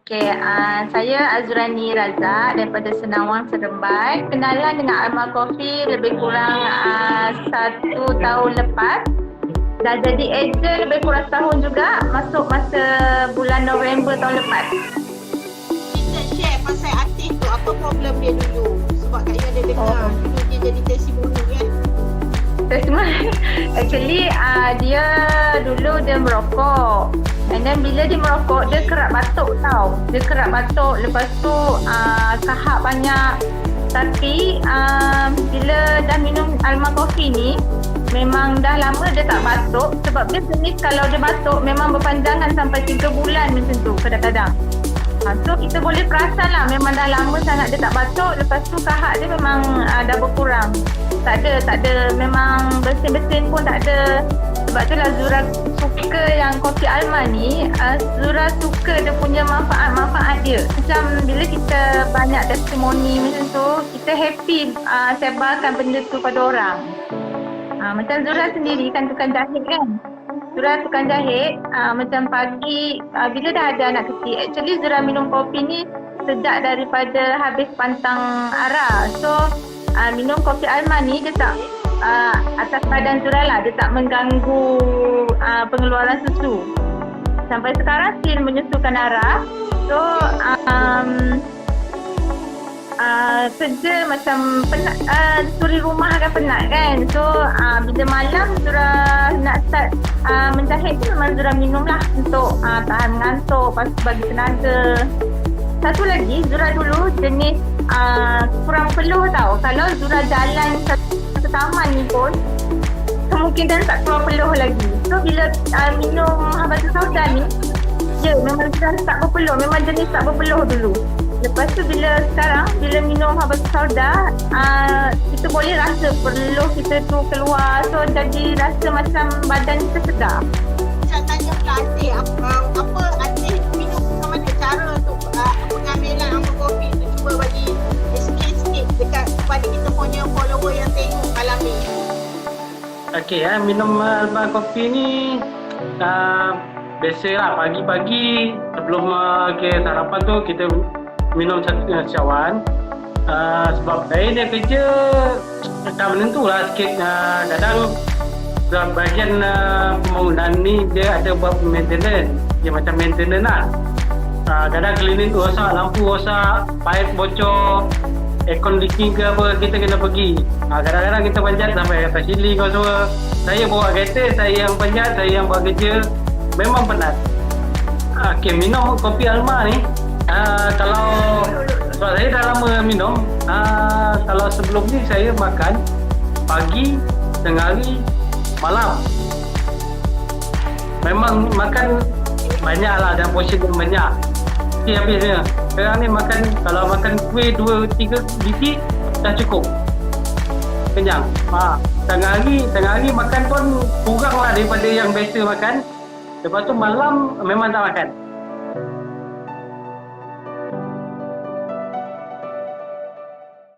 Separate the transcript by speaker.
Speaker 1: Saya Azrani Razak daripada Senawang, Seremban. Kenalan dengan Alma Coffee lebih kurang 1 tahun lepas. Dah jadi ejen lebih kurang setahun juga, masuk masa bulan November tahun lepas.
Speaker 2: Kita share pasal artis tu, apa problem dia dulu? Sebab Kak Yu ada dengar dulu dia jadi testimoni kan?
Speaker 1: Actually dia dulu dia merokok. And then bila dia merokok, dia kerap batuk tau. Dia kerap batuk, lepas tu kahak banyak. Tapi bila dah minum Alma Coffee ni, memang dah lama dia tak batuk. Sebab dia jenis kalau dia batuk memang berpanjangan sampai 3 bulan macam tu kadang-kadang. So kita boleh perasan lah memang dah lama sangat dia tak batuk. Lepas tu kahak dia memang dah berkurang. Tak ada memang bersin-bersin pun tak ada. Sebab tu lah Zura suka yang kopi Alma ni. Zura suka dia punya manfaat-manfaat dia. Macam bila kita banyak testimoni macam tu, kita happy sebarkan benda tu pada orang. Macam Zura sendiri kan tukang jahit kan. Zura tukang jahit, macam pagi bila dah ada anak kecil. Actually Zura minum kopi ni sejak daripada habis pantang Ara. So minum kopi Alma ni dia tak atas badan Zura lah, dia tak mengganggu pengeluaran susu. Sampai sekarang still menyusukan Ara. So kerja macam penat, suri rumah kan penat kan. So bila malam Zura nak start menjahit tu memang Zura minum lah untuk tahan mengantuk, lepas tu bagi tenaga. Satu lagi, Zura dulu jenis kurang peluh tau. Kalau Zura jalan satu taman ni pun kemungkinan tak keluar peluh lagi. So bila minum Habatus Sauda ni, memang Zura tak berpeluh, memang jenis tak berpeluh dulu. Lepas tu bila sekarang, bila minum Habatus Sauda, kita boleh rasa peluh kita tu keluar. So jadi rasa macam badan kita segar.
Speaker 2: Saya tanya pula artis, apa artis minum macam mana cara untuk pengambilan Alma Coffee tu, cuba bagi sikit-sikit dekat kepada kita punya follower yang tengok malam ni.
Speaker 3: Okey, minum Alma Coffee ni biasalah pagi-pagi sebelum sarapan tu kita minum satu cawan. Sebab saya dia kerja dah menentulah sikit. Kadang bahagian pembangunan ni dia ada buat maintenance. Dia macam maintenance lah. Kadang cleaning tu rosak, lampu rosak, pipe bocor, aircon leaking ke apa, kita kena pergi. Kadang-kadang kita panjat sampai atas sili kau semua. Saya bawa kereta, saya yang panjat, saya yang buat kerja. Memang penat. Okey, minum kopi Alma ni, kalau sebab saya dah lama minum, kalau sebelum ni saya makan pagi, tengah hari, malam. Memang makan banyak lah, dan portion yang banyak. Habisnya. Sekarang ni makan, kalau makan kuih 2-3 biji dah cukup. Kenyang. Tengah hari makan pun kurang lah daripada yang biasa makan. Lepas tu malam memang tak makan.